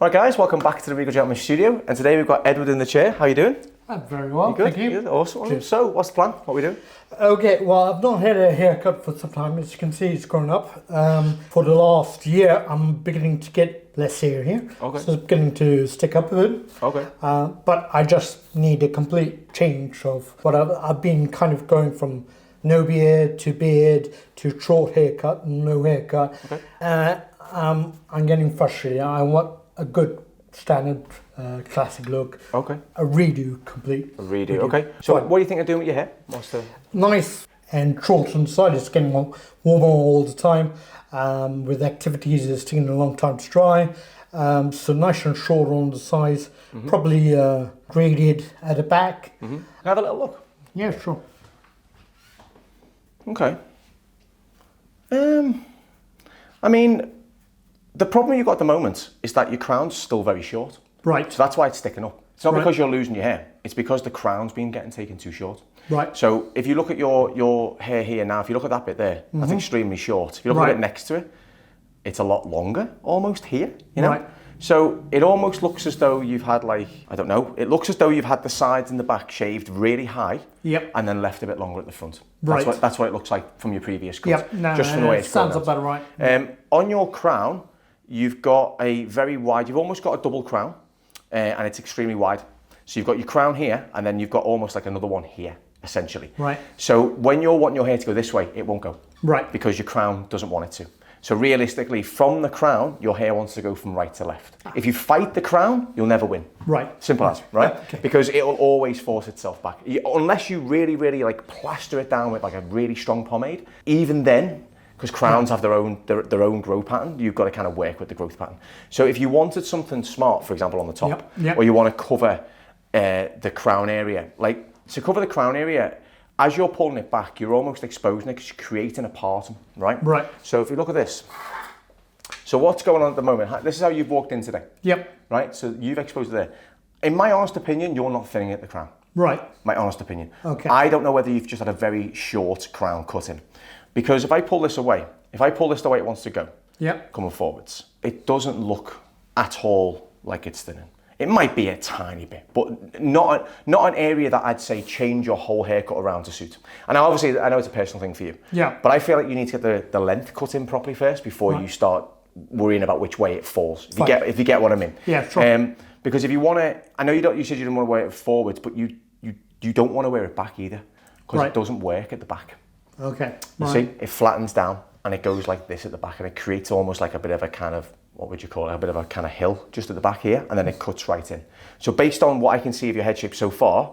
Right guys, welcome back to the Regal Gentleman Studio, and today we've got Edward in the chair. How are you doing? I'm very well, Good? thank you. Good, awesome. So, what's the plan? What are we doing? Okay, well, I've not had a haircut for some time. As you can see, it's grown up. For the last year, I'm beginning to get less hair here. Okay. So it's beginning to stick up a bit. Okay. But I just need a complete change of what I've been kind of going from no beard to short haircut and no haircut. Okay. I'm getting frustrated. I want a good standard classic look. Okay. A redo complete. A redo. Okay. So what do you think of doing with your hair? What's the... Nice and short on the side. It's getting warmer all the time. With activities, it's taking a long time to dry. So nice and short on the sides. Probably graded at the back. Can I have a little look? Yeah, sure. Okay. I mean, the problem you've got at the moment is that your crown's still very short. Right. So that's why it's sticking up. It's not Right. because you're losing your hair. It's because the crown's been getting taken too short. Right. So if you look at your hair here now, if you look at that bit there, that's extremely short. If you look Right. at it next to it, it's a lot longer, almost here, you know? Right. So it almost looks as though you've had like, I don't know, it looks as though you've had the sides and the back shaved really high. Yep. And then left a bit longer at the front. Right. That's what it looks like from your previous cut. Yep. No, just from the way it's sounds grown about out. right. On your crown, you've got a very wide, you've almost got a double crown, and it's extremely wide. So you've got your crown here, and then you've got almost like another one here, essentially. Right. So when you're wanting your hair to go this way, it won't go. Right. Because your crown doesn't want it to. So realistically, from the crown, your hair wants to go from right to left. If you fight the crown, you'll never win. Right. Simple as, right? Okay. Because it will always force itself back. Unless you really, really like plaster it down with like a really strong pomade, even then, because crowns have their own growth pattern, you've got to kind of work with the growth pattern. So if you wanted something smart, for example, on the top, or you want to cover the crown area, like to cover the crown area, as you're pulling it back, you're almost exposing it because you're creating a parting, right? Right. So if you look at this, so what's going on at the moment? This is how you've walked in today. Yep. Right? So you've exposed it there. In my honest opinion, you're not thinning at the crown. Right. My honest opinion. Okay. I don't know whether you've just had a very short crown cutting. Because if I pull this away, the way it wants to go, Yep. coming forwards, it doesn't look at all like it's thinning. It might be a tiny bit, but not an area that I'd say change your whole haircut around to suit. And obviously, I know it's a personal thing for you. Yeah. But I feel like you need to get the length cut in properly first before you start worrying about which way it falls. If you get what I mean. Yeah, sure. Because if you want to, I know you said you didn't want to wear it forwards, but you don't want to wear it back either, because it doesn't work at the back. Okay. You Right. see, it flattens down and it goes like this at the back, and it creates almost like a bit of a kind of, what would you call it, a bit of a kind of hill just at the back here, and then it cuts right in. So based on what I can see of your head shape so far,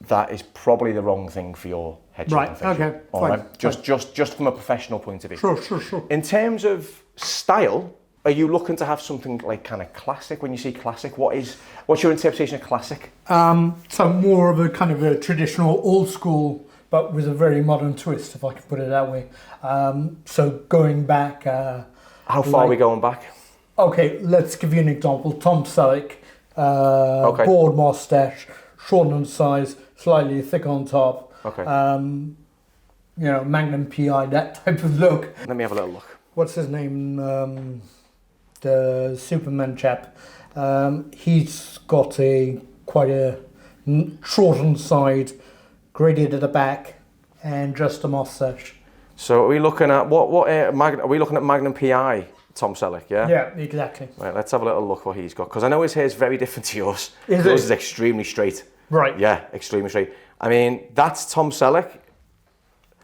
that is probably the wrong thing for your head shape. Right, okay, All fine, right, just from a professional point of view. Sure. In terms of style, are you looking to have something like kind of classic? When you say classic, what's your interpretation of classic? So more of a kind of a traditional old school, but with a very modern twist, if I can put it that way. So going back... How far are we going back? Okay, let's give you an example. Tom Selleck, broad mustache, short on the sides, slightly thick on top. Okay. Magnum PI, that type of look. Let me have a little look. What's his name? The Superman chap. He's got quite a short on the side, graded at the back, and just a mustache. So are we looking at are we looking at Magnum PI, Tom Selleck? Yeah. Yeah, exactly. Right, let's have a little look what he's got, because I know his hair is very different to yours. Is yours it? is extremely straight. Right. Yeah, extremely straight. I mean, that's Tom Selleck.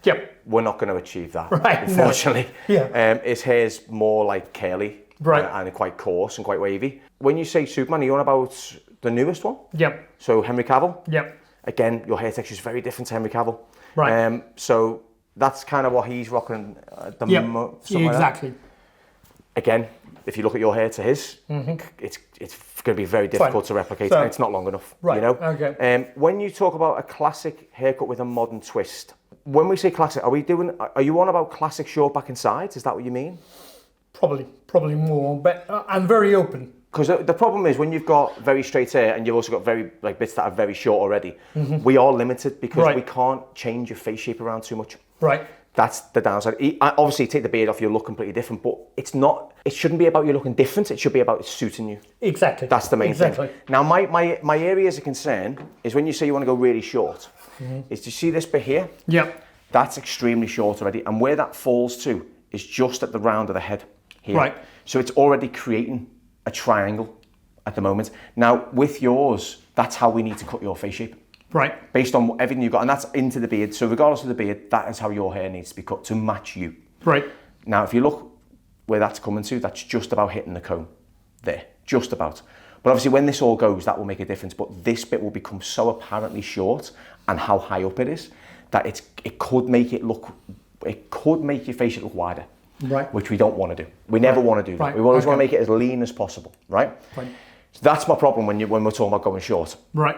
Yep. We're not going to achieve that, Right, unfortunately. no. Yeah. His hair's more like curly, right, and quite coarse and quite wavy. When you say Superman, are you on about the newest one? Yep. So Henry Cavill. Yep. Again, your hair texture is very different to Henry Cavill. Right. So that's kind of what he's rocking at the moment. Exactly. Again, if you look at your hair to his, it's going to be very difficult to replicate, and it's not long enough. Right. You know. Okay. When you talk about a classic haircut with a modern twist, when we say classic, are you on about classic short back and sides? Is that what you mean? Probably more, but I'm very open. Because the problem is when you've got very straight hair and you've also got very bits that are very short already, we are limited because we can't change your face shape around too much. Right. That's the downside. Obviously, take the beard off, you'll look completely different, but it's not. It shouldn't be about you looking different. It should be about it suiting you. Exactly. That's the main thing. Now, my areas of concern is when you say you want to go really short, is to see this bit here? Yep. That's extremely short already. And where that falls to is just at the round of the head here. Right. So it's already creating a triangle at the moment. Now, with yours, that's how we need to cut your face shape. Right. Based on everything you've got, and that's into the beard. So regardless of the beard, that is how your hair needs to be cut to match you. Right. Now, if you look where that's coming to, that's just about hitting the comb there, just about. But obviously when this all goes, that will make a difference. But this bit will become so apparently short and how high up it is, that it could make your face look wider. Right. Which we don't want to do. We never want to do that. Right. We always want to make it as lean as possible, right? Right. So that's my problem when we're talking about going short. Right.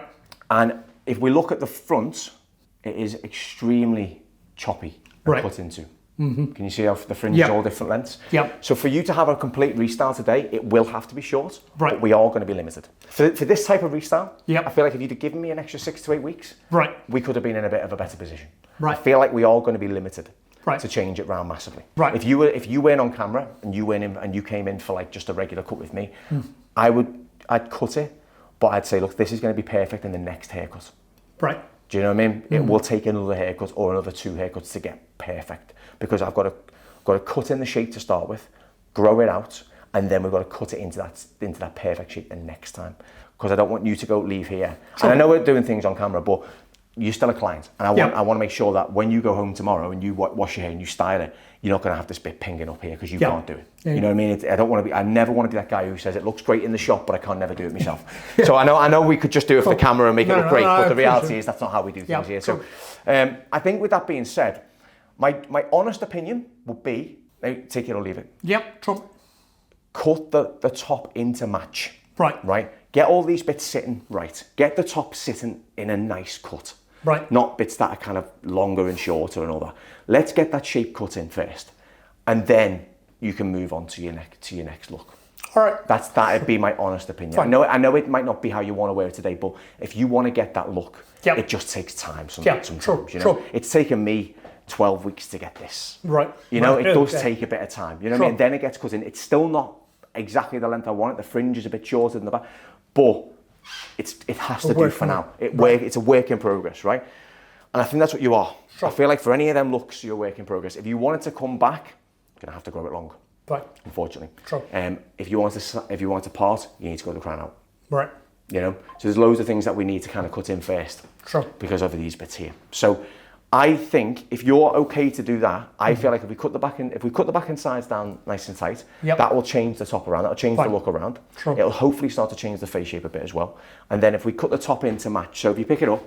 And if we look at the front, it is extremely choppy and cut into. Can you see how the fringe is all different lengths? Yep. So for you to have a complete restyle today, it will have to be short, right. But we are going to be limited. For this type of restyle, yep. I feel like if you'd have given me an extra 6 to 8 weeks, right. we could have been in a bit of a better position. Right. I feel like we are going to be limited. Right. To change it round massively. Right. If you weren't on camera and you went in and you came in for like just a regular cut with me, I'd cut it, but I'd say, look, this is going to be perfect in the next haircut. Right. Do you know what I mean? It will take another haircut or another 2 haircuts to get perfect, because I've got to cut in the shape to start with, grow it out, and then we've got to cut it into that perfect shape the next time. Because I don't want you to leave here. Sure. And I know we're doing things on camera, but you're still a client, and I want to make sure that when you go home tomorrow and you wash your hair and you style it, you're not going to have this bit pinging up here because you can't do it. You know what I mean? I never want to be that guy who says it looks great in the shop, but I can't never do it myself. So I know we could just do it for the camera and make it look great, but the reality is that's not how we do things here. So I think with that being said, my honest opinion would be, take it or leave it. Yep, Trump. Cut the top into match. Right. Right. Get all these bits sitting right. Get the top sitting in a nice cut. Right. Not bits that are kind of longer and shorter and all that. Let's get that shape cut in first, and then you can move on to your next look. All right. That'd be my honest opinion. Fine. I know it might not be how you want to wear it today, but if you want to get that look, it just takes time sometimes. You know? It's taken me 12 weeks to get this. Right. You know, it does take a bit of time. You know what I mean? Then it gets cut in. It's still not exactly the length I want it. The fringe is a bit shorter than the back, but it has to do for now. It's a work in progress, right? And I think that's what you are. Sure. I feel like for any of them looks, you're a work in progress. If you want it to come back, you're gonna have to grow it longer. Right. Unfortunately. Sure. If you want to part, you need to grow the crown out. Right. You know. So there's loads of things that we need to kind of cut in first. Sure. Because of these bits here. So I think if you're okay to do that, I feel like if we cut the back and sides down nice and tight, that will change the top around. That'll change the look around. Sure. It'll hopefully start to change the face shape a bit as well. And then if we cut the top in to match, so if you pick it up,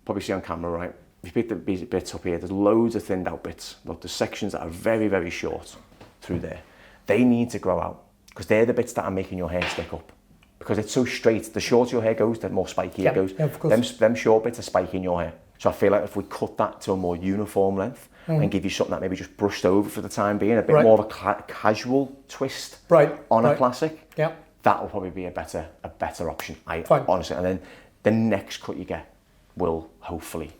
probably see on camera, right? If you pick the bits up here, there's loads of thinned out bits. Look, there's sections that are very, very short through there. They need to grow out because they're the bits that are making your hair stick up. Because it's so straight, the shorter your hair goes, the more spiky it goes. Yeah, of course. Them short bits are spiky in your hair. So I feel like if we cut that to a more uniform length and give you something that maybe just brushed over for the time being, a bit more of a casual twist on a classic, that will probably be a better option, honestly. And then the next cut you get will hopefully,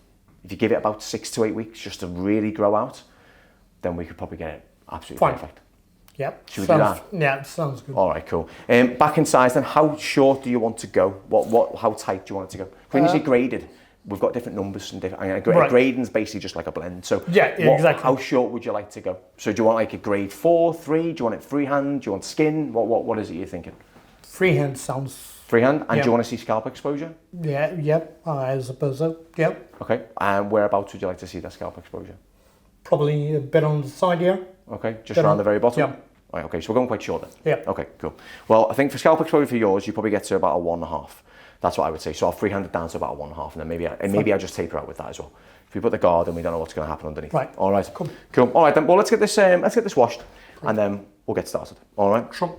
if you give it about 6 to 8 weeks just to really grow out, then we could probably get it absolutely perfect. Yep. Should we do that? Yeah, sounds good. All right, cool. Back in size then, how short do you want to go? How tight do you want it to go? When you say graded, we've got different numbers and different. Grading's basically just like a blend. So exactly. How short would you like to go? So do you want like a grade 4, 3? Do you want it freehand? Do you want skin? What is it you're thinking? Freehand sounds. Freehand, and do you want to see scalp exposure? I suppose so. Yep. Okay, and whereabouts would you like to see that scalp exposure? Probably a bit on the side here. Okay, just around the very bottom? Yeah. Right, okay, so we're going quite short then? Yeah. Okay, cool. Well, I think for scalp exposure for yours, you probably get to about a 1.5. That's what I would say. So I'll freehand it down to about a 1.5, and then maybe I'll just taper out with that as well. If we put the guard, then we don't know what's going to happen underneath. Right. All right. Cool. All right then. Well, let's get this washed, and then we'll get started. All right. Sure.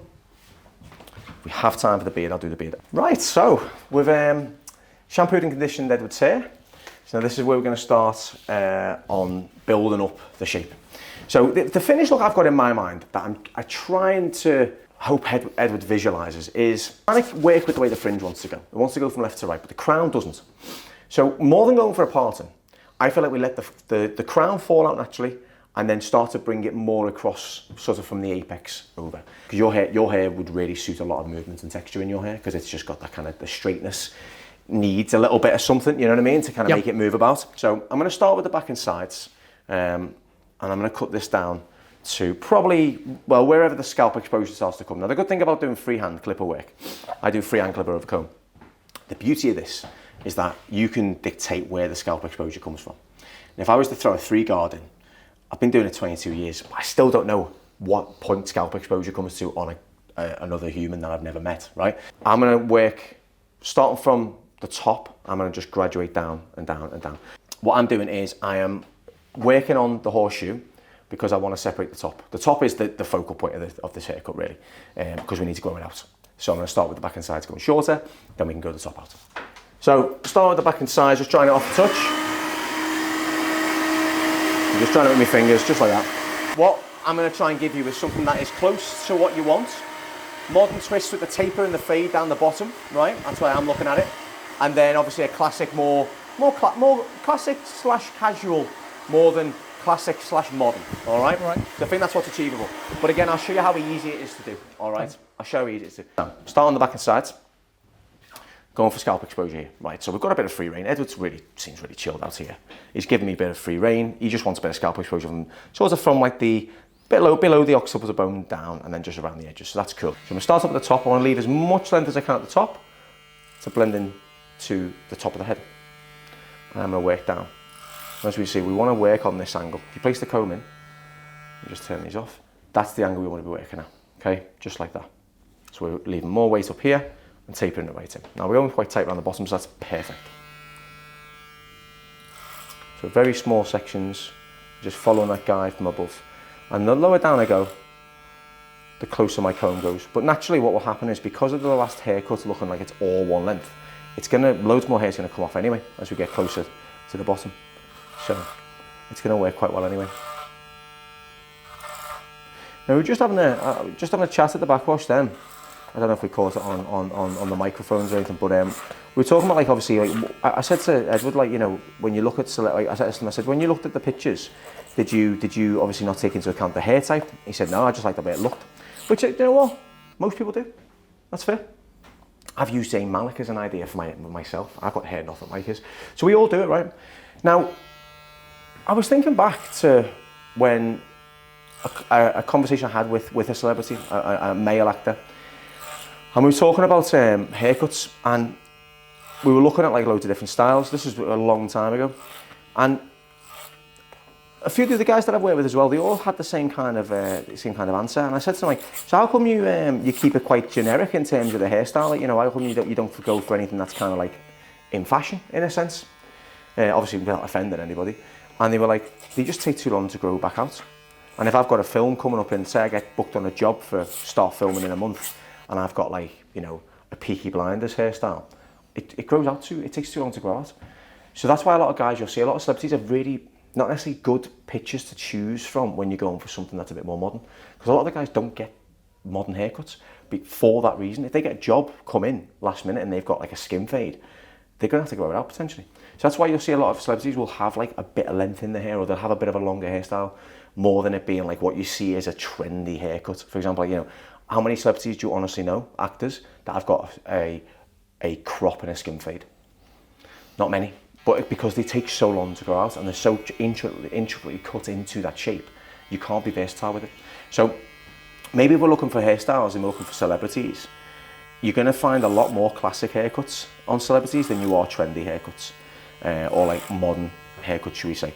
If we have time for the beard, I'll do the beard. Right. So we've shampooed and conditioned Edward's hair. So this is where we're going to start on building up the shape. So the finished look I've got in my mind that I'm trying to hope Edward visualises is trying to work with the way the fringe wants to go. It wants to go from left to right, but the crown doesn't. So more than going for a parting, I feel like we let the crown fall out naturally and then start to bring it more across sort of from the apex over. Because your hair would really suit a lot of movement and texture in your hair because it's just got that kind of, the straightness needs a little bit of something, you know what I mean, to kind of make it move about. So I'm going to start with the back and sides, and I'm going to cut this down to probably, well, wherever the scalp exposure starts to come. Now, the good thing about doing freehand clipper work, I do freehand clipper over comb. The beauty of this is that you can dictate where the scalp exposure comes from. And if I was to throw a 3-guard in, I've been doing it 22 years, but I still don't know what point scalp exposure comes to on another human that I've never met, right? I'm going to work, starting from the top, I'm going to just graduate down and down and down. What I'm doing is I am working on the horseshoe because I want to separate the top. The top is the focal point of this haircut, really, because we need to grow it out. So I'm going to start with the back and sides going shorter, then we can go the top out. So start with the back and sides, just trying it off the touch. I'm just trying it with my fingers, just like that. What I'm going to try and give you is something that is close to what you want. Modern twist with the taper and the fade down the bottom, right? That's why I'm looking at it. And then obviously a classic, more classic slash casual, more than classic slash modern, all right? Right. So I think that's what's achievable. But again, I'll show you how easy it is to do, all right? I'll show you how easy it is to do. Now, start on the back and sides. Going for scalp exposure here. Right, so we've got a bit of free rein. Edward seems really chilled out here. He's giving me a bit of free rein. He just wants a bit of scalp exposure from sort of from like the below the occipital bone down and then just around the edges. So that's cool. So I'm gonna start up at the top. I want to leave as much length as I can at the top to blend in to the top of the head. And I'm going to work down. As we see, we want to work on this angle. If you place the comb in, and just turn these off, that's the angle we want to be working at, okay? Just like that. So we're leaving more weight up here and tapering it right in. Now we're going quite tight around the bottom, so that's perfect. So very small sections, just following that guide from above. And the lower down I go, the closer my comb goes. But naturally what will happen is because of the last haircut looking like it's all one length, loads more hair is going to come off anyway as we get closer to the bottom. So it's going to work quite well anyway. Now we're just having a chat at the backwash then. I don't know if we caught it on the microphones or anything, but we were talking about, like, obviously, like, I said to Edward, like, you know, when you look at like, I said when you looked at the pictures, did you obviously not take into account the hair type? He said no, I just like the way it looked. Which, you know what, most people do. That's fair. I've used Zayn Malik as an idea for myself. I've got hair nothing like his. So we all do it, right? Now, I was thinking back to when a conversation I had with a celebrity, a male actor, and we were talking about haircuts, and we were looking at like loads of different styles. This was a long time ago, and a few of the other guys that I've worked with as well, they all had the same kind of answer. And I said to them, like, so how come you keep it quite generic in terms of the hairstyle? Like, you know, how come you don't go for anything that's kind of like in fashion in a sense? Obviously without offending anybody. And they were like, they just take too long to grow back out. And if I've got a film coming up and say I get booked on a job for start filming in a month, and I've got, like, you know, a Peaky Blinders hairstyle, it grows out it takes too long to grow out. So that's why a lot of guys, you'll see a lot of celebrities have really not necessarily good pictures to choose from when you're going for something that's a bit more modern. Because a lot of the guys don't get modern haircuts for that reason. If they get a job come in last minute and they've got like a skin fade, they're going to have to grow it out potentially. So that's why you'll see a lot of celebrities will have like a bit of length in the hair, or they'll have a bit of a longer hairstyle, more than it being like what you see as a trendy haircut. For example, like, you know, how many celebrities do you honestly know, actors, that have got a crop and a skin fade? Not many. But because they take so long to grow out and they're so intricately cut into that shape, you can't be versatile with it. So maybe if we're looking for hairstyles and we're looking for celebrities, you're going to find a lot more classic haircuts on celebrities than you are trendy haircuts, or like modern haircuts, should we say.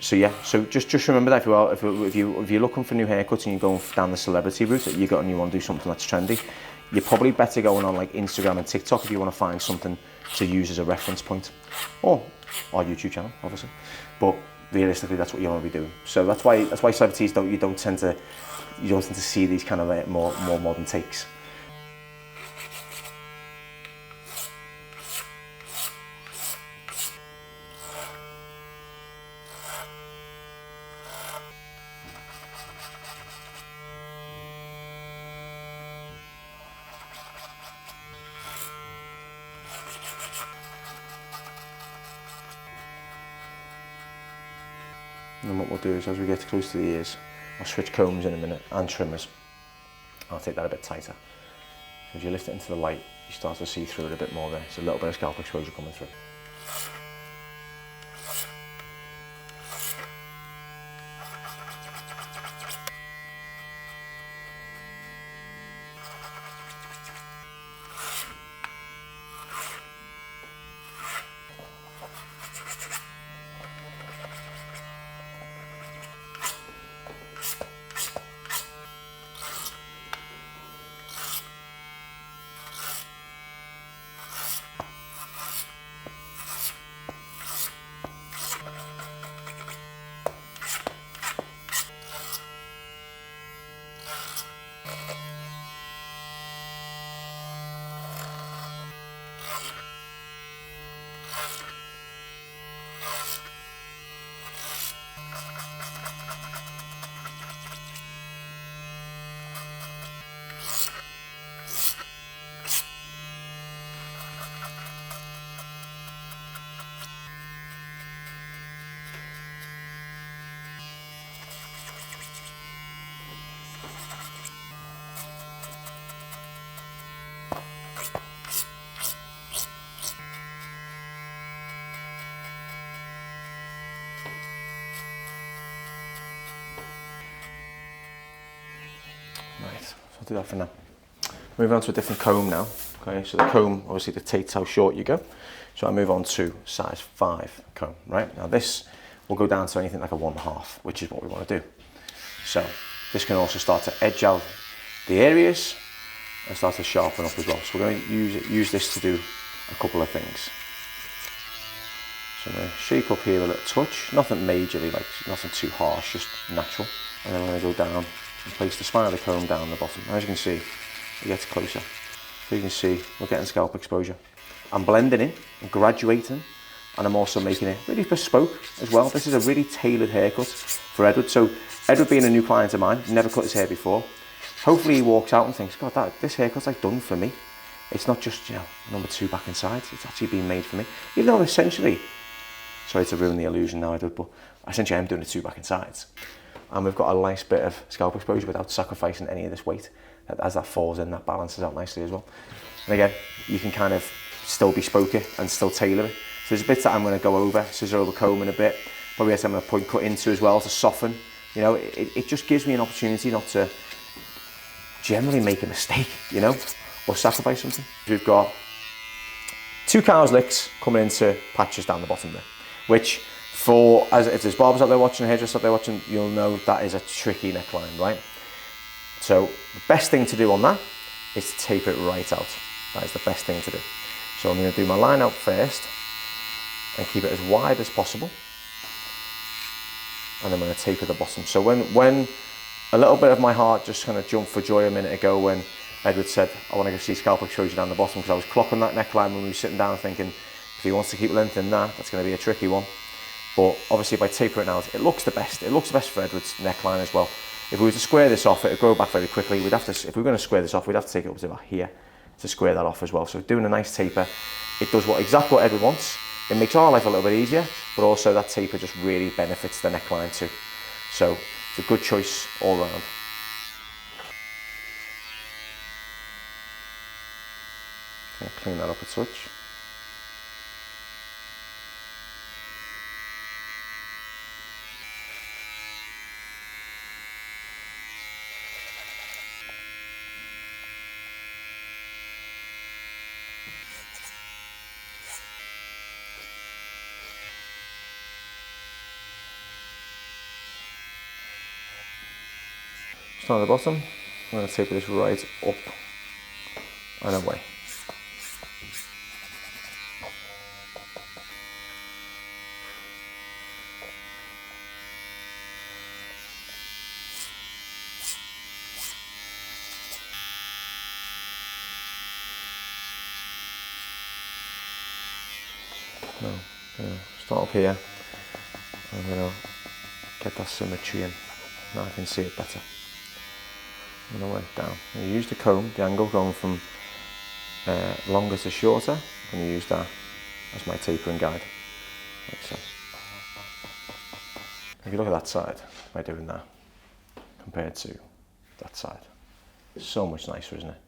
So yeah, so just remember that if you're looking for new haircuts and you're going down the celebrity route, that you want to do something that's trendy, you're probably better going on like Instagram and TikTok if you want to find something to use as a reference point, or our YouTube channel, obviously. But realistically, that's what you want to be doing. So that's why celebrities don't tend to see these kind of more modern takes. And then what we'll do is, as we get close to the ears, I'll switch combs in a minute and trimmers. I'll take that a bit tighter. So as you lift it into the light, you start to see through it a bit more there. There's a little bit of scalp exposure coming through. Right, so I'll do that for now. Move on to a different comb now. Okay, so the comb obviously dictates how short you go. So I move on to size 5 comb, right? Now this will go down to anything like a 1/2, which is what we want to do. So this can also start to edge out the areas and start to sharpen up as well. So we're going to use this to do a couple of things. So I'm going to shake up here a little touch, nothing majorly, like nothing too harsh, just natural. And then I'm going to go down and place the spine of the comb down the bottom. As you can see, it gets closer. So you can see we're getting scalp exposure. I'm blending in, I'm graduating, and I'm also making it really bespoke as well. This is a really tailored haircut for Edward. So Edward, being a new client of mine, never cut his hair before. Hopefully he walks out and thinks, God, this haircut's like done for me. It's not just, you know, number 2 back and sides. It's actually been made for me. Even though essentially, sorry to ruin the illusion now, Edward, but essentially I'm doing a 2 back and sides. And we've got a nice bit of scalp exposure without sacrificing any of this weight. As that falls in, that balances out nicely as well. And again, you can kind of still bespoke it and still tailor it. So there's bits that I'm going to go over, scissor over comb in a bit. Probably I'm going to point cut into as well to soften. You know, it just gives me an opportunity not to generally make a mistake, you know, or sacrifice something. We've got 2 cow's licks coming into patches down the bottom there, which if there's barbers out there watching, hairdressers out there watching, you'll know that is a tricky neckline, right? So the best thing to do on that is to taper it right out. That is the best thing to do. So I'm going to do my line out first and keep it as wide as possible. And then I'm going to taper the bottom. So when a little bit of my heart just kind of jumped for joy a minute ago when Edward said, I want to go see scalp exposure down the bottom, because I was clocking that neckline when we were sitting down thinking, if he wants to keep length in that, that's going to be a tricky one. But obviously if I taper it out, it looks the best. It looks the best for Edward's neckline as well. If we were to square this off, it would grow back very quickly. We'd have to, if we were going to square this off, we'd have to take it up to about here to square that off as well. So doing a nice taper, it does exactly what Edward wants. It makes our life a little bit easier, but also that taper just really benefits the neckline too. So it's a good choice all round. Gonna clean that up a touch. Start at the bottom, I'm going to taper this right up and away. Now, I'm going to start up here, I'm going to get that symmetry in, now I can see it better. I'm going to work down. I'm going to use the comb, the angle going from longer to shorter. I'm going to use that as my tapering guide, like so. If you look at that side by doing that compared to that side, it's so much nicer, isn't it?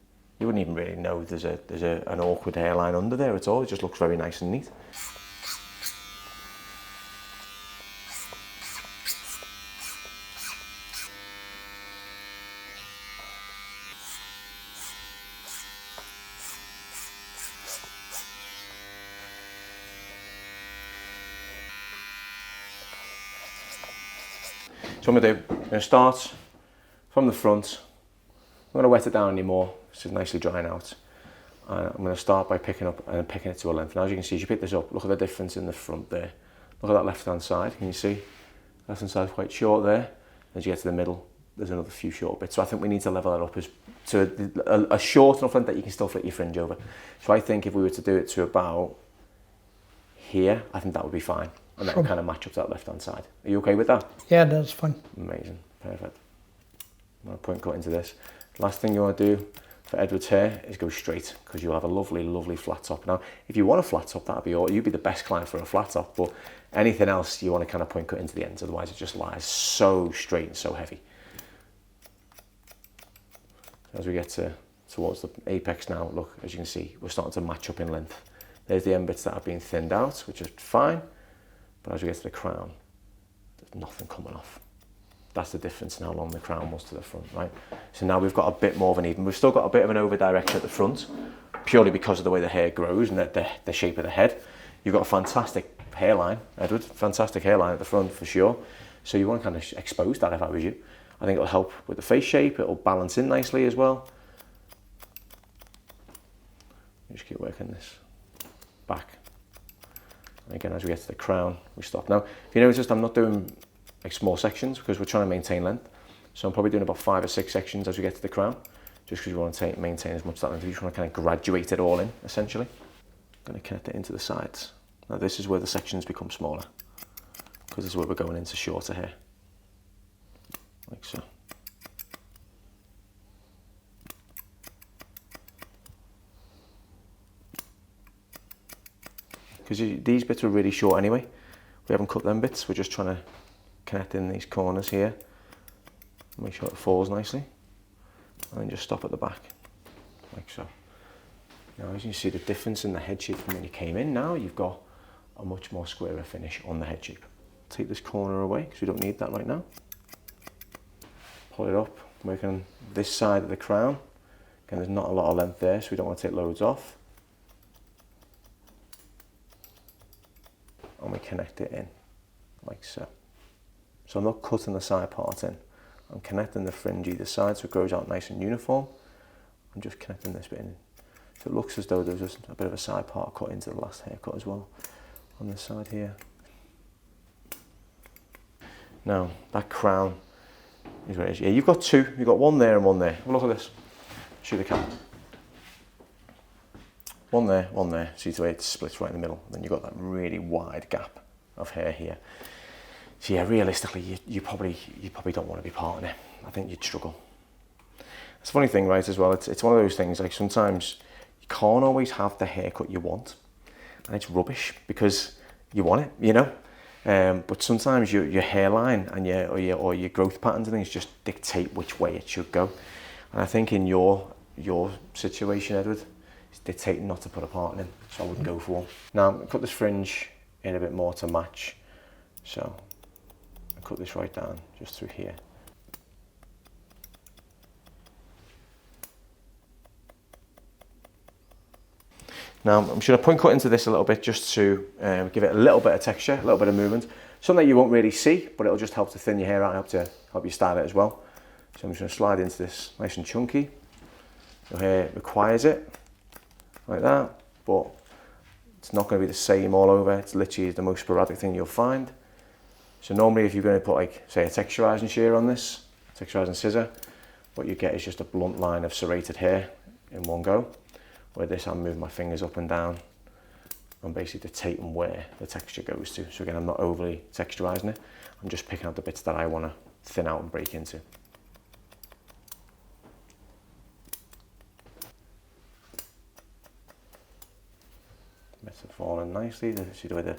You wouldn't even really know there's an awkward hairline under there at all. It just looks very nice and neat. So what I'm going to do, I'm going to start from the front. I'm going to wet it down anymore. It's just nicely drying out. And I'm going to start by picking it to a length. Now as you can see, as you pick this up, look at the difference in the front there. Look at that left hand side, can you see? Left hand side is quite short there. As you get to the middle, there's another few short bits. So I think we need to level that up to a short enough length that you can still fit your fringe over. So I think if we were to do it to about here, I think that would be fine. And that will kind of match up to that left hand side. Are you okay with that? Yeah, that's fine. Amazing, perfect. I'm going to point cut into this. Last thing you want to do for Edward's hair is go straight, because you'll have a lovely, lovely flat top. Now, if you want a flat top, that'd be all. You'd be the best client for a flat top, but anything else, you want to kind of point cut into the ends, otherwise it just lies so straight and so heavy. As we get towards the apex now, look, as you can see, we're starting to match up in length. There's the end bits that have been thinned out, which is fine. But as we get to the crown, there's nothing coming off. That's the difference in how long the crown was to the front, right? So now we've got a bit more of an even. We've still got a bit of an over direction at the front, purely because of the way the hair grows and the shape of the head. You've got a fantastic hairline, Edward, fantastic hairline at the front for sure. So you want to kind of expose that if I was you. I think it'll help with the face shape, it'll balance in nicely as well. Just keep working this back. And again, as we get to the crown, we stop. Now, if you notice, I'm not doing like small sections because we're trying to maintain length. So I'm probably doing about 5 or 6 sections as we get to the crown, just because we want to maintain as much of that length. You just want to kind of graduate it all in, essentially. I'm going to connect it into the sides. Now this is where the sections become smaller, because this is where we're going into shorter hair, like so. Because these bits were really short anyway. We haven't cut them bits, we're just trying to connect in these corners here. Make sure it falls nicely. And then just stop at the back, like so. Now as you see the difference in the head shape from when you came in, now you've got a much more squarer finish on the head shape. Take this corner away, because we don't need that right now. Pull it up, making this side of the crown. Again, there's not a lot of length there, so we don't want to take loads off. And we connect it in, like so. So I'm not cutting the side part in. I'm connecting the fringe either side so it grows out nice and uniform. I'm just connecting this bit in. So it looks as though there's just a bit of a side part cut into the last haircut as well, on this side here. Now, that crown is where it is. Yeah, you've got two. You've got one there and one there. Well, look at this. Shoot the camera. One there, one there. See the way it splits right in the middle. And then you've got that really wide gap of hair here. So yeah, realistically, you probably don't want to be part in it. I think you'd struggle. It's a funny thing, right, as well. It's one of those things, like sometimes you can't always have the haircut you want. And it's rubbish because you want it, you know? But sometimes your hairline and your growth patterns and things just dictate which way it should go. And I think in your situation, Edward, it's dictating not to put a part in, so I wouldn't go for one. Now I'm gonna cut this fringe in a bit more to match. So I cut this right down just through here. Now I'm just going to point cut into this a little bit just to give it a little bit of texture, a little bit of movement. Something that you won't really see, but it'll just help to thin your hair out and help you style it as well. So I'm just going to slide into this nice and chunky. Your hair requires it, like that, but it's not going to be the same all over. It's literally the most sporadic thing you'll find. So normally if you're going to put, like, say, a texturizing shear on this, texturizing scissor, what you get is just a blunt line of serrated hair in one go. Where this, I'm moving my fingers up and down and basically dictating where the texture goes to. So again, I'm not overly texturizing it. I'm just picking out the bits that I want to thin out and break into. Bits are falling nicely. See the way the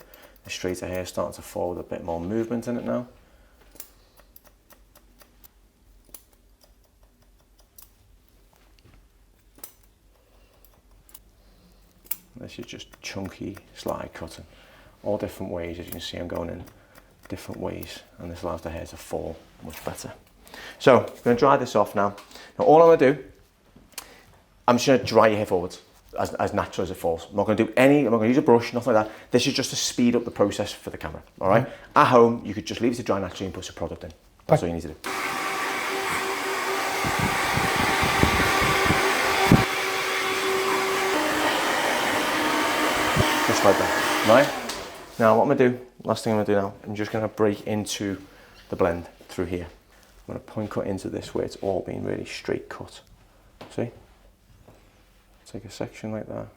straighter hair is starting to fall with a bit more movement in it now. This is just chunky slide cutting. All different ways, as you can see, I'm going in different ways, and this allows the hair to fall much better. So I'm going to dry this off now. Now all I'm going to do, I'm just going to dry your hair forwards as natural as it falls. I'm not going to do any, I'm not going to use a brush, nothing like that. This is just to speed up the process for the camera, all right? At home, you could just leave it to dry naturally and put some product in. That's all you need to do. Just like that, right? Now what I'm going to do, last thing I'm going to do now, I'm just going to break into the blend through here. I'm going to point cut into this where it's all been really straight cut. See? Take a section like that,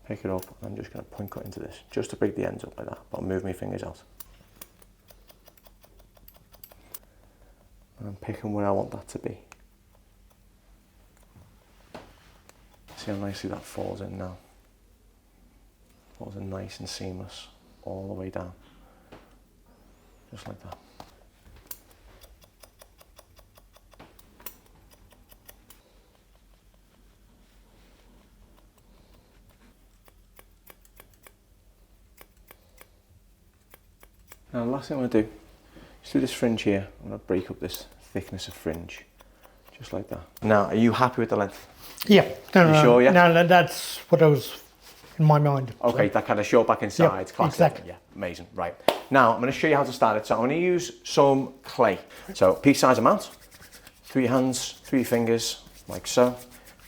pick it up, and I'm just going to point cut into this, just to break the ends up like that, but I'll move my fingers out. And I'm picking where I want that to be. See how nicely that falls in now? Falls in nice and seamless, all the way down. Just like that. Now the last thing I'm going to do is do this fringe here. I'm going to break up this thickness of fringe, just like that. Now, are you happy with the length? Yeah. No, sure, yeah? No, that's what I was in my mind. Okay, so that kind of short back and sides, classic. Exactly. Yeah, amazing. Right. Now, I'm going to show you how to start it. So I'm going to use some clay. So piece size amount, through your hands, through your fingers, like so,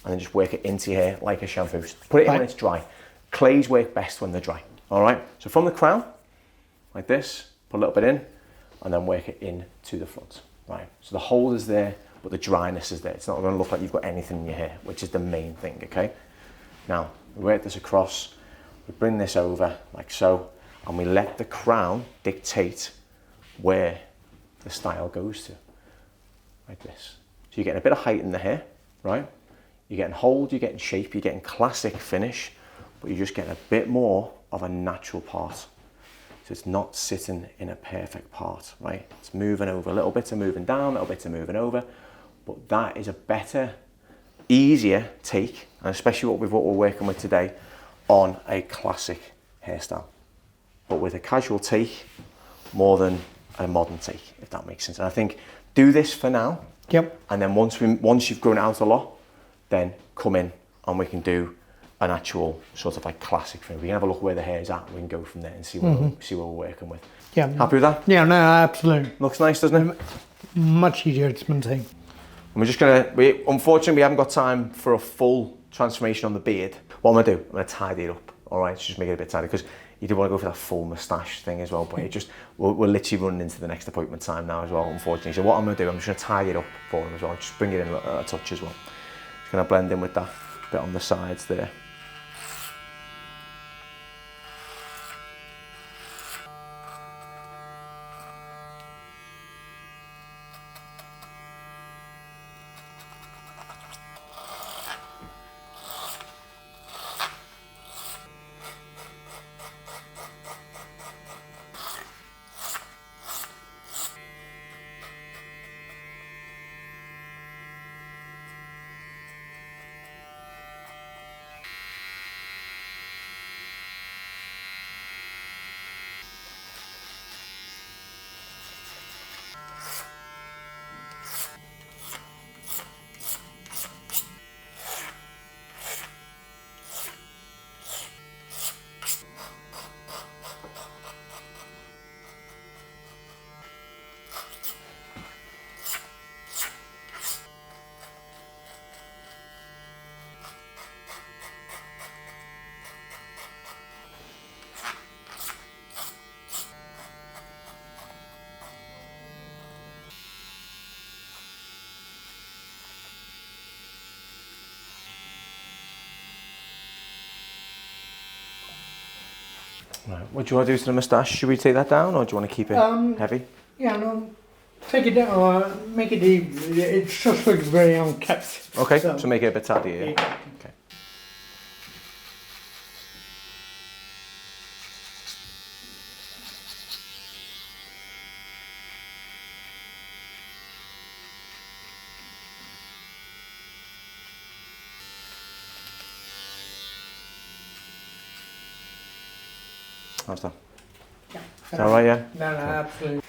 and then just work it into your hair like a shampoo. Put it in when it's dry. Clays work best when they're dry. All right. So from the crown, like this, put a little bit in, and then work it in to the front, right? So the hold is there, but the dryness is there. It's not going to look like you've got anything in your hair, which is the main thing, okay? Now, we work this across, we bring this over like so, and we let the crown dictate where the style goes to, like this. So you're getting a bit of height in the hair, right? You're getting hold, you're getting shape, you're getting classic finish, but you're just getting a bit more of a natural part. So it's not sitting in a perfect part, right? It's moving over, a little bit of moving down, a little bit of moving over, but that is a better, easier take, and especially what we're working with today, on a classic hairstyle, but with a casual take more than a modern take, if that makes sense. And I think do this for now, and then once you've grown it out a lot, then come in and we can do an actual sort of like classic thing. We can have a look where the hair's at and we can go from there and see what, we're working with. Yeah. Happy with that? Yeah, no, absolutely. Looks nice, doesn't it? Much easier to maintain. And we're just gonna, unfortunately we haven't got time for a full transformation on the beard. What I'm gonna do, I'm gonna tidy it up, all right? Just make it a bit tidy, because you do want to go for that full moustache thing as well, but it just, we're literally running into the next appointment time now as well, unfortunately. So what I'm gonna do, I'm just gonna tidy it up for him as well, just bring it in a touch as well. Just gonna blend in with that bit on the sides there. Right. What do you want to do to the moustache? Should we take that down, or do you want to keep it heavy? Yeah, no, take it down, make it even. It just looks very unkept. Okay, so make it a bit tidy, yeah. Okay. How's that? Yeah. Is that right, yeah? No, absolutely.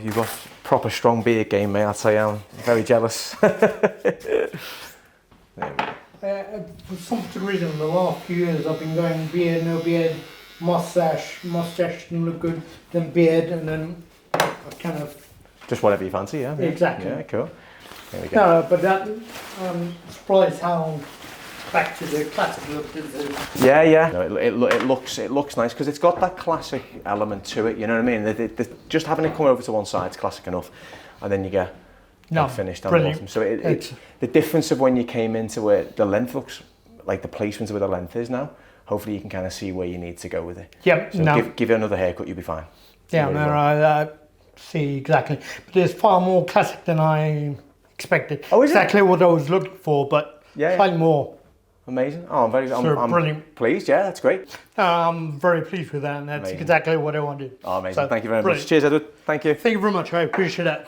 You've got proper strong beard game, mate. I'd say I'm very jealous. For some reason, in the last few years, I've been going beard, no beard, mustache didn't look good, then beard, and then I kind of... Just whatever you fancy, yeah? Exactly. Yeah, cool. There we go. No, but that, surprised how back to the classic look is it? Yeah. No, it looks nice because it's got that classic element to it, you know what I mean? Just having it come over to one side is classic enough, and then you get finished down the bottom. So the difference of when you came into it, the length looks like the placement of where the length is now. Hopefully you can kind of see where you need to go with it. Yep. So give it another haircut, you'll be fine. Yeah, no, I see exactly. But it's far more classic than I expected. Oh, is it? Exactly what I was looking for, but slightly more. Amazing. Oh, I'm brilliant. Pleased. Yeah, that's great. I'm very pleased with that, and that's exactly what I wanted. Oh, amazing. So, Thank you very brilliant. much. Cheers, Edward. Thank you. Thank you very much. I appreciate that.